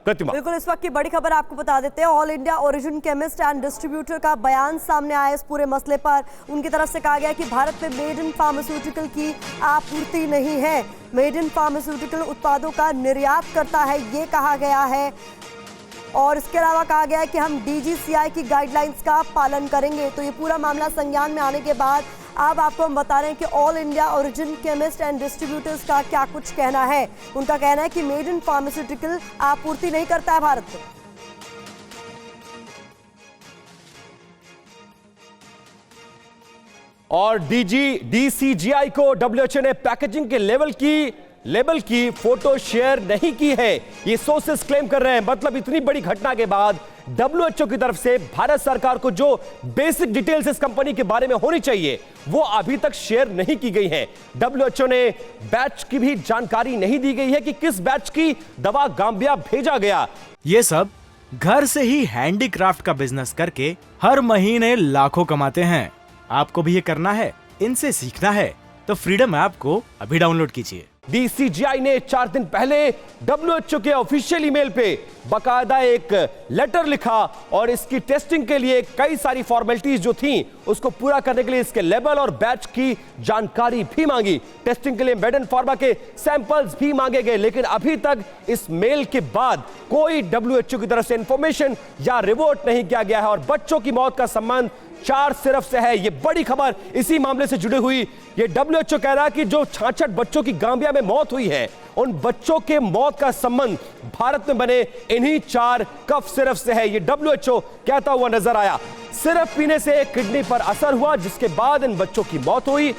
प्रतिमा। बिल्कुल, इस वक्त की बड़ी खबर आपको बता देते हैं। All India origin chemist and distributor का बयान सामने आया इस पूरे मसले पर। उनकी तरफ से कहा गया कि भारत में मेड इन फार्मास्यूटिकल की आपूर्ति नहीं है, मेड इन फार्मास्यूटिकल उत्पादों का निर्यात करता है, ये कहा गया है। और इसके अलावा कहा गया है कि हम DGCI की गाइडलाइंस का पालन करेंगे। तो ये पूरा मामला संज्ञान में आने के बाद अब आपको हम बता रहे हैं कि all India origin chemist and distributors का क्या कुछ कहना है। उनका कहना है कि मेड इन फार्मास्यूटिकल आपूर्ति नहीं करता है भारत को। और DCGI को WHO ने पैकेजिंग के लेबल की फोटो शेयर नहीं की है, ये सोर्सेस क्लेम कर रहे हैं। मतलब इतनी बड़ी घटना के बाद WHO की तरफ से भारत सरकार को जो बेसिक डिटेल्स इस कंपनी के बारे में होनी चाहिए वो अभी तक शेयर नहीं की गई है। WHO ने बैच की भी जानकारी नहीं दी गई है कि किस बैच की दवा गांबिया भेजा गया। ये सब घर से ही हैंडीक्राफ्ट का बिजनेस करके हर महीने लाखों कमाते हैं। आपको भी ये करना है, इनसे सीखना है तो फ्रीडम ऐप को अभी डाउनलोड कीजिए। DCGI ने 4 दिन पहले WHO के ऑफिशियल ईमेल पे बकायदा एक लेटर लिखा और इसकी टेस्टिंग के लिए कई सारी फॉर्मेलिटीज जो थी उसको पूरा करने के लिए इसके लेबल और बैच की जानकारी भी मांगी। टेस्टिंग के लिए मेड इन फार्मा के सैंपल्स भी मांगे गए, लेकिन अभी तक इस मेल के बाद कोई WHO की तरफ से इंफॉर्मेशन या रिपोर्ट नहीं किया गया है। और बच्चों की मौत का संबंध 4 सिर्फ से है। ये बड़ी खबर इसी मामले से जुड़ी हुई। ये WHO कह रहा है कि जो 66 बच्चों की गांबिया में मौत हुई है उन बच्चों के मौत का संबंध भारत में बने इन्हीं 4 कफ सिरप से है। ये WHO कहता हुआ नजर आया। सिरप पीने से किडनी पर असर हुआ जिसके बाद इन बच्चों की मौत हुई।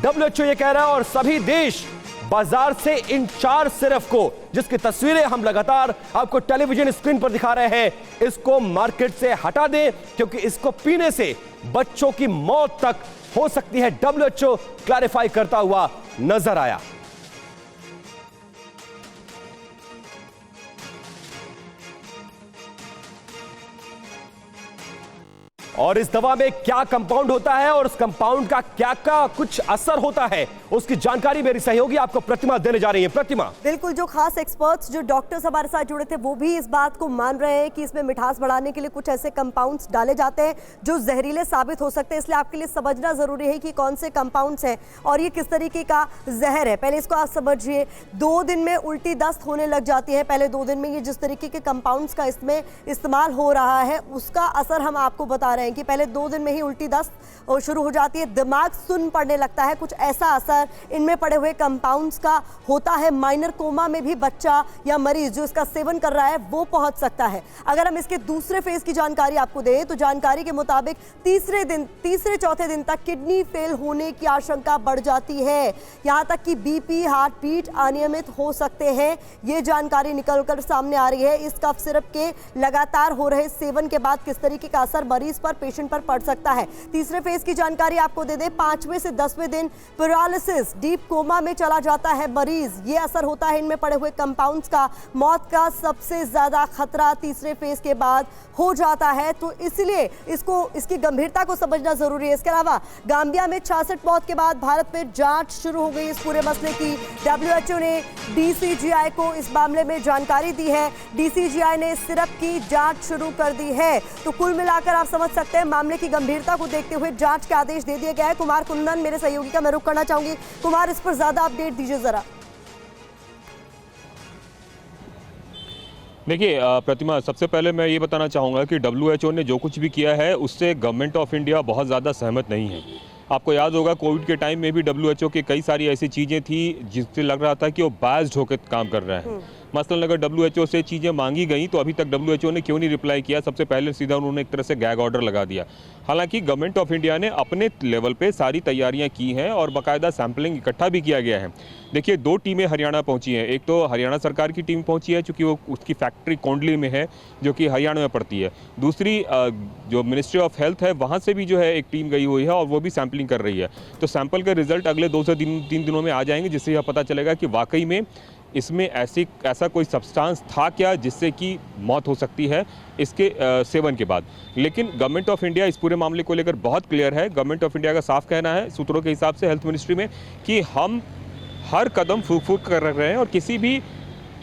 WHO ये कह रहा है और सभी देश बाजार से इन 4 सिरप को, जिसकी तस्वीरें हम लगातार आपको टेलीविजन स्क्रीन पर दिखा रहे हैं, इसको मार्केट से हटा दें क्योंकि इसको पीने से बच्चों की मौत तक हो सकती है। WHO क्लैरिफाई करता हुआ नजर आया। और इस दवा में क्या कंपाउंड होता है और उस कंपाउंड का क्या कुछ असर होता है उसकी जानकारी मेरी सहयोगी आपको प्रतिमा देने जा रही है। प्रतिमा। बिल्कुल, जो खास एक्सपर्ट्स जो डॉक्टर्स हमारे साथ जुड़े थे वो भी इस बात को मान रहे हैं कि इसमें मिठास बढ़ाने के लिए कुछ ऐसे कंपाउंड्स डाले जाते हैं जो जहरीले साबित हो सकते हैं। इसलिए आपके लिए समझना जरूरी है कि कौन से कंपाउंड्स हैं और ये किस तरीके का जहर है। पहले इसको आप समझिए। 2 दिन में उल्टी दस्त होने लग जाती है। पहले 2 दिन में ये जिस तरीके के कंपाउंड्स का इसमें इस्तेमाल हो रहा है उसका असर हम आपको बता रहे हैं कि पहले 2 दिन में ही उल्टी दस्त शुरू हो जाती है, दिमाग सुन्न पड़ने लगता है। कुछ ऐसा असर इनमें पड़े हुए कंपाउंड्स का होता है। माइनर कोमा में भी बच्चा या मरीज जो इसका सेवन कर रहा है वो पहुंच सकता है। अगर हम इसके दूसरे फेज की जानकारी आपको दें तो जानकारी के मुताबिक तीसरे चौथे दिन तक किडनी फेल होने की आशंका बढ़ जाती है। यहां तक कि BP, हार्ट बीट अनियमित हो सकते हैं। ये जानकारी निकलकर सामने आ रही है। इस कफ सिरप के लगातार हो रहे सेवन के बाद किस तरीके का असर मरीज पर, पेशेंट पर पड़ सकता है। तीसरे फेज की जानकारी आपको दे दें, 5वें से 10वें दिन पैरालिसिस, डीप कोमा में चला जाता है मरीज। ये असर होता है इनमें पड़े हुए कंपाउंड्स का। मौत का सबसे ज्यादा खतरा तीसरे फेज के बाद हो जाता है। तो इसलिए इसकी गंभीरता को समझना जरूरी है। इसके अलावा गांबिया में 66 मौत के बाद भारत में जांच शुरू हो गई इस पूरे मसले की। WHO ने DCGI को इस मामले में जानकारी दी है। DCGI ने सिरप की जांच शुरू कर दी है। तो कुल मिलाकर आप समझ सकते हैं मामले की गंभीरता को देखते हुए जांच के आदेश दे दिए गए हैं। कुमार कुंदन मेरे सहयोगी का मैं रुख करना चाहूंगी। कुमार, इस पर ज्यादा अपडेट दीजिए जरा। देखिए प्रतिमा, सबसे पहले मैं ये बताना चाहूँगा कि WHO ने जो कुछ भी किया है उससे गवर्नमेंट ऑफ इंडिया बहुत ज़्यादा सहमत नहीं है। आपको याद होगा कोविड के टाइम में भी WHO की कई सारी ऐसी चीज़ें थी जिससे लग रहा था कि वो बायस्ड होकर काम कर रहे हैं। मसलन अगर WHO से चीज़ें मांगी गई तो अभी तक WHO ने क्यों नहीं रिप्लाई किया? सबसे पहले सीधा उन्होंने एक तरह से गैग ऑर्डर लगा दिया। हालांकि गवर्नमेंट ऑफ इंडिया ने अपने लेवल पे सारी तैयारियां की हैं और बाकायदा सैम्पलिंग इकट्ठा भी किया गया है। देखिए, 2 टीमें हरियाणा पहुंची हैं। एक तो हरियाणा सरकार की टीम पहुंची है चूँकि वो उसकी फैक्ट्री कोंडली में है जो कि हरियाणा में पड़ती है। दूसरी जो मिनिस्ट्री ऑफ हेल्थ है वहाँ से भी जो है एक टीम गई हुई है और वो भी सैम्पलिंग कर रही है। तो सैंपल के रिजल्ट अगले 2 से 3 दिनों में आ जाएंगे जिससे यह पता चलेगा कि वाकई में इसमें ऐसा कोई सब्सटेंस था क्या जिससे कि मौत हो सकती है इसके सेवन के बाद। लेकिन गवर्नमेंट ऑफ इंडिया इस पूरे मामले को लेकर बहुत क्लियर है। गवर्नमेंट ऑफ इंडिया का साफ कहना है सूत्रों के हिसाब से हेल्थ मिनिस्ट्री में कि हम हर कदम फूंक कर रहे हैं और किसी भी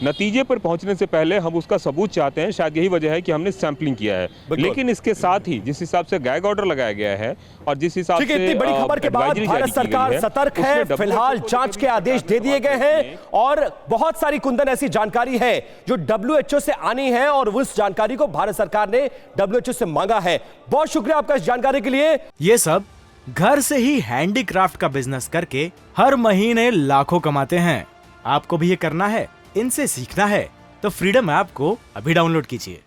नतीजे पर पहुंचने से पहले हम उसका सबूत चाहते हैं। शायद यही वजह है कि हमने सैंपलिंग किया है। लेकिन इसके साथ ही जिस हिसाब से गैग ऑर्डर लगाया गया है और जिस हिसाब से इतनी बड़ी खबर के बाद भारत सरकार सतर्क है, फिलहाल जांच के आदेश दे दिए गए हैं और बहुत सारी कुंदन ऐसी जानकारी है जो WHO से आनी है और उस जानकारी को भारत सरकार ने WHO से मांगा है। बहुत शुक्रिया आपका इस जानकारी के लिए। ये सब घर से ही हैंडीक्राफ्ट का बिजनेस करके हर महीने लाखों कमाते हैं। आपको भी ये करना है, इनसे सीखना है तो फ्रीडम ऐप को अभी डाउनलोड कीजिए।